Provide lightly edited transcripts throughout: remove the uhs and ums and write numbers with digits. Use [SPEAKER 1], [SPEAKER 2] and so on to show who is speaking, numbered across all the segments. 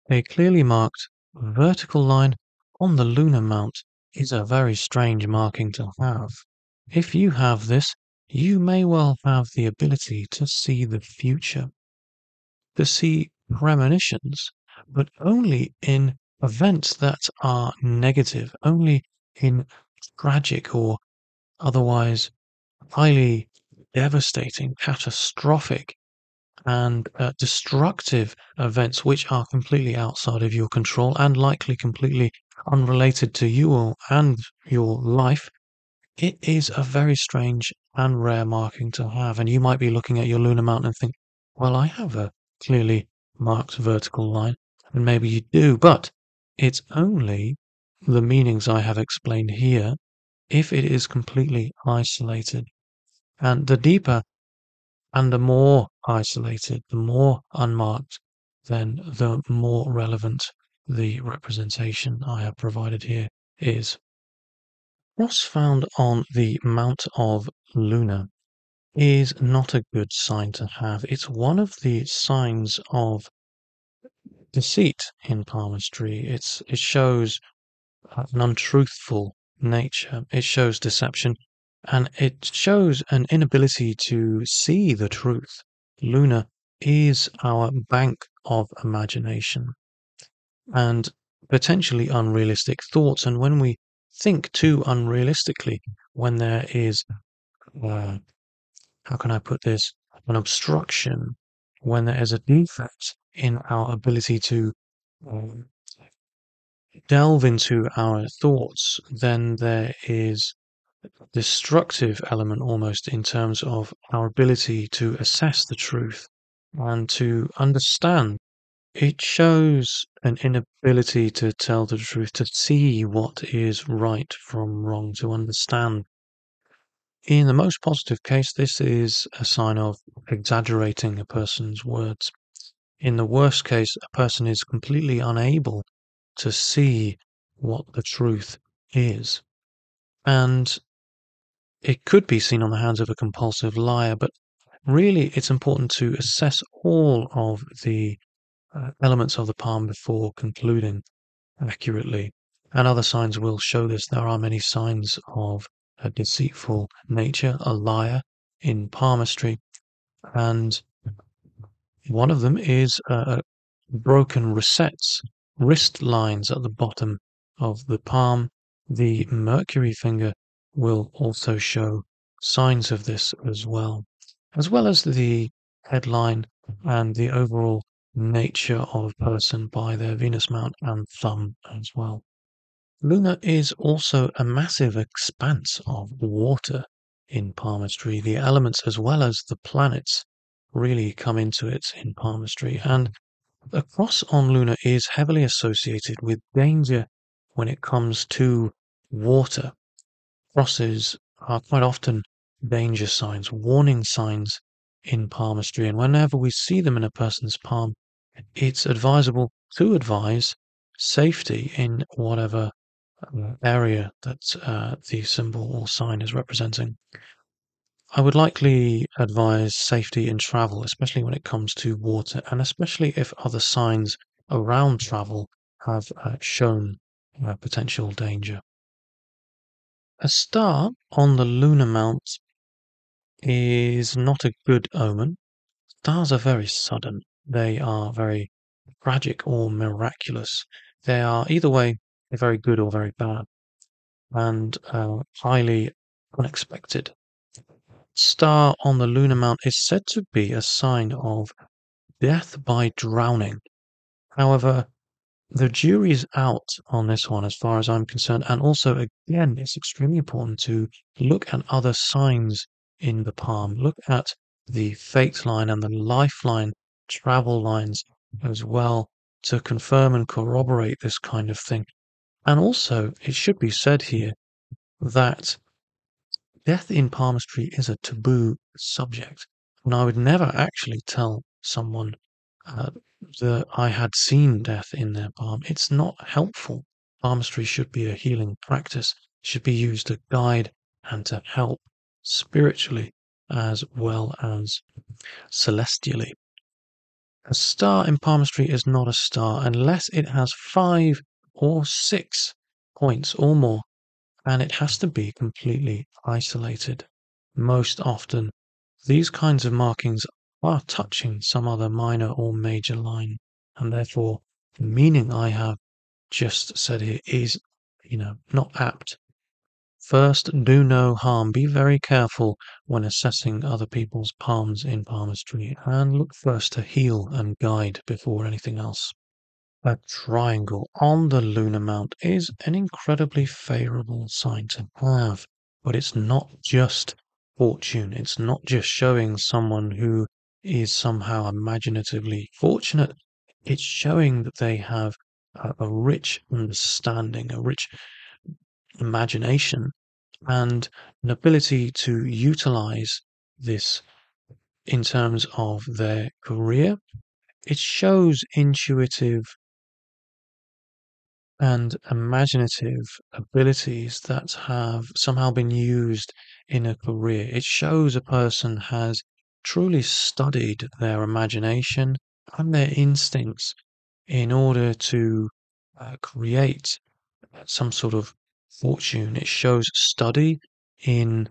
[SPEAKER 1] A clearly marked vertical line on the lunar mount is a very strange marking to have. If you have this, you may well have the ability to see the future, to see premonitions, but only in events that are negative, only in tragic or otherwise highly devastating, catastrophic and destructive events which are completely outside of your control and likely completely unrelated to and your life. It is a very strange and rare marking to have. And you might be looking at your lunar mountain and think, well, I have a clearly marked vertical line. And maybe you do, but it's only the meanings I have explained here if it is completely isolated. And the deeper and the more isolated, the more unmarked, then the more relevant the representation I have provided here is. Cross found on the Mount of Luna is not a good sign to have. It's one of the signs of deceit in palmistry. It shows an untruthful nature. It shows deception, and it shows an inability to see the truth. Luna is our bank of imagination and potentially unrealistic thoughts. And when we think too unrealistically, when there is, uh, how can I put this, an obstruction, when there is a defect in our ability to um, delve into our thoughts, then there is destructive element almost in terms of our ability to assess the truth and to understand. It shows an inability to tell the truth, to see what is right from wrong, to understand. In the most positive case, this is a sign of exaggerating a person's words. In the worst case, a person is completely unable to see what the truth is. And it could be seen on the hands of a compulsive liar, but really it's important to assess all of the elements of the palm before concluding accurately. And other signs will show this. There are many signs of a deceitful nature, a liar in palmistry, and one of them is broken resets, wrist lines at the bottom of the palm. The Mercury finger will also show signs of this as well as the headline and the overall nature of a person by their Venus mount and thumb as well. Luna is also a massive expanse of water in palmistry. The elements as well as the planets really come into it in palmistry. And a cross on Luna is heavily associated with danger when it comes to water. Crosses are quite often danger signs, warning signs in palmistry. And whenever we see them in a person's palm, it's advisable to advise safety in whatever area that the symbol or sign is representing. I would likely advise safety in travel, especially when it comes to water, and especially if other signs around travel have shown potential danger. A star on the lunar mount is not a good omen. Stars are very sudden. They are very tragic or miraculous. They are either way very good or very bad, and highly unexpected. Star on the lunar mount is said to be a sign of death by drowning. However, the jury's out on this one as far as I'm concerned. And also, again, it's extremely important to look at other signs in the palm. Look at the fate line and the lifeline travel lines as well to confirm and corroborate this kind of thing. And also, it should be said here that death in palmistry is a taboo subject. And I would never actually tell someone uh, that I had seen death in their palm. It's not helpful. Palmistry should be a healing practice. It should be used to guide and to help spiritually as well as celestially. A star in palmistry is not a star unless it has 5 or 6 points or more, and it has to be completely isolated. Most often, these kinds of markings are touching some other minor or major line, and therefore the meaning I have just said here is, not apt. First, do no harm. Be very careful when assessing other people's palms in palmistry, and look first to heal and guide before anything else. A triangle on the lunar mount is an incredibly favorable sign to have, but it's not just fortune. It's not just showing someone who is somehow imaginatively fortunate. It's showing that they have a rich understanding, a rich imagination, and an ability to utilize this in terms of their career. It shows intuitive and imaginative abilities that have somehow been used in a career. It shows a person has truly studied their imagination and their instincts in order to create some sort of fortune. It shows study in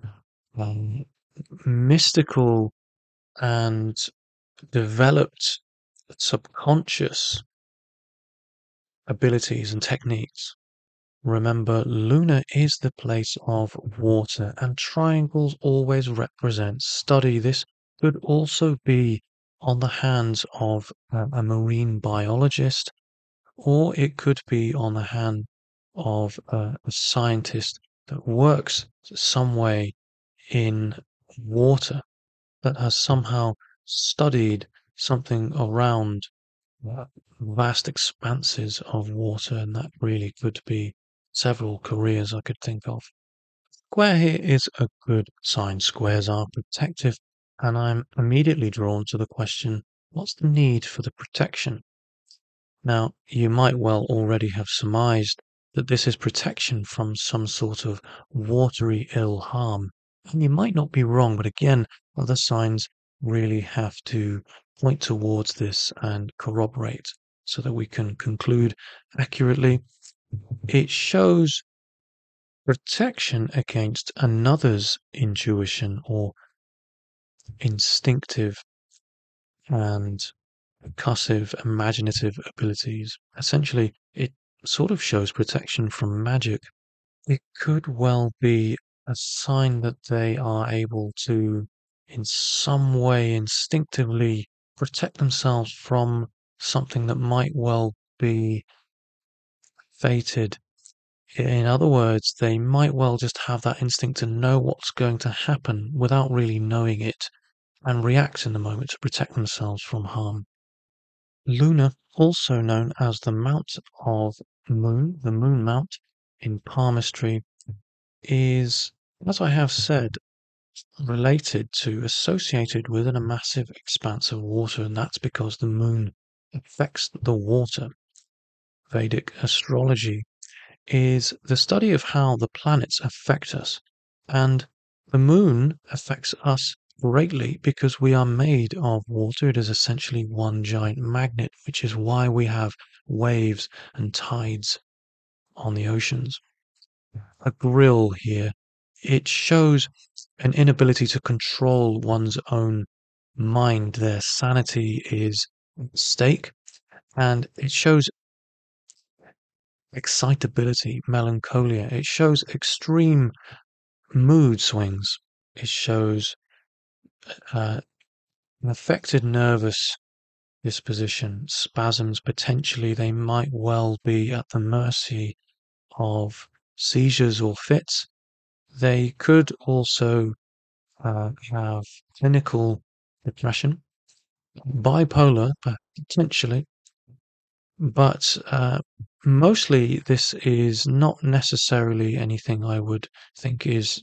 [SPEAKER 1] um, mystical and developed subconscious abilities and techniques. Remember, Luna is the place of water, and triangles always represent study. This could also be on the hands of a marine biologist, or it could be on the hand of a scientist that works some way in water, that has somehow studied something around uh, vast expanses of water, and that really could be several careers I could think of. Square here is a good sign. Squares are protective, and I'm immediately drawn to the question, what's the need for the protection? Now, you might well already have surmised that this is protection from some sort of watery ill harm. And you might not be wrong, but again, other signs really have to point towards this and corroborate so that we can conclude accurately. It shows protection against another's intuition or instinctive and percussive, imaginative abilities. Essentially, it sort of shows protection from magic. It could well be a sign that they are able to, in some way, instinctively protect themselves from something that might well be fated. In other words, they might well just have that instinct to know what's going to happen without really knowing it and react in the moment to protect themselves from harm. Luna, also known as the Mount of Moon, the Moon Mount in palmistry, is, as I have said, associated with a massive expanse of water, and that's because the moon affects the water. Vedic astrology is the study of how the planets affect us, and the moon affects us greatly because we are made of water. It is essentially one giant magnet, which is why we have waves and tides on the oceans. A grille here, it shows an inability to control one's own mind. Their sanity is at stake, and it shows excitability, melancholia. It shows extreme mood swings. It shows uh, an affected nervous disposition, spasms. Potentially, they might well be at the mercy of seizures or fits. They could also have clinical depression, bipolar, potentially, but mostly this is not necessarily anything I would think is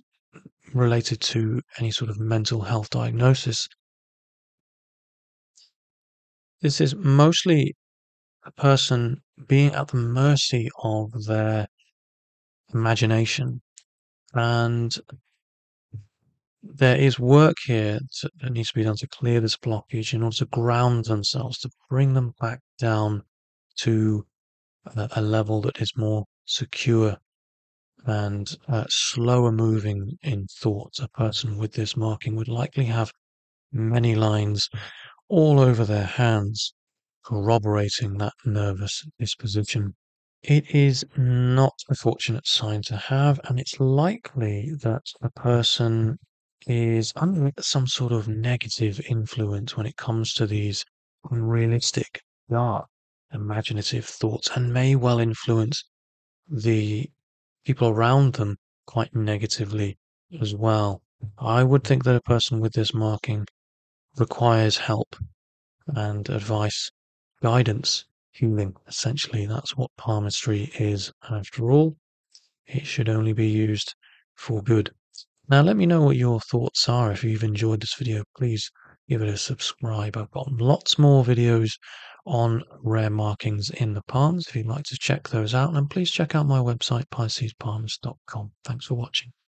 [SPEAKER 1] related to any sort of mental health diagnosis. This is mostly a person being at the mercy of their imagination and there is work here that needs to be done to clear this blockage in order to ground themselves, to bring them back down to a level that is more secure and slower moving in thought. A person with this marking would likely have many lines all over their hands, corroborating that nervous disposition. It is not a fortunate sign to have, and it's likely that a person is under some sort of negative influence when it comes to these unrealistic, dark, imaginative thoughts, and may well influence the people around them quite negatively as well. I would think that a person with this marking requires help and advice, guidance, healing. Essentially, that's what palmistry is. After all, it should only be used for good. Now, let me know what your thoughts are. If you've enjoyed this video, please give it a subscribe. I've got lots more videos on rare markings in the palms if you'd like to check those out. And please check out my website, piscespalms.com. Thanks for watching.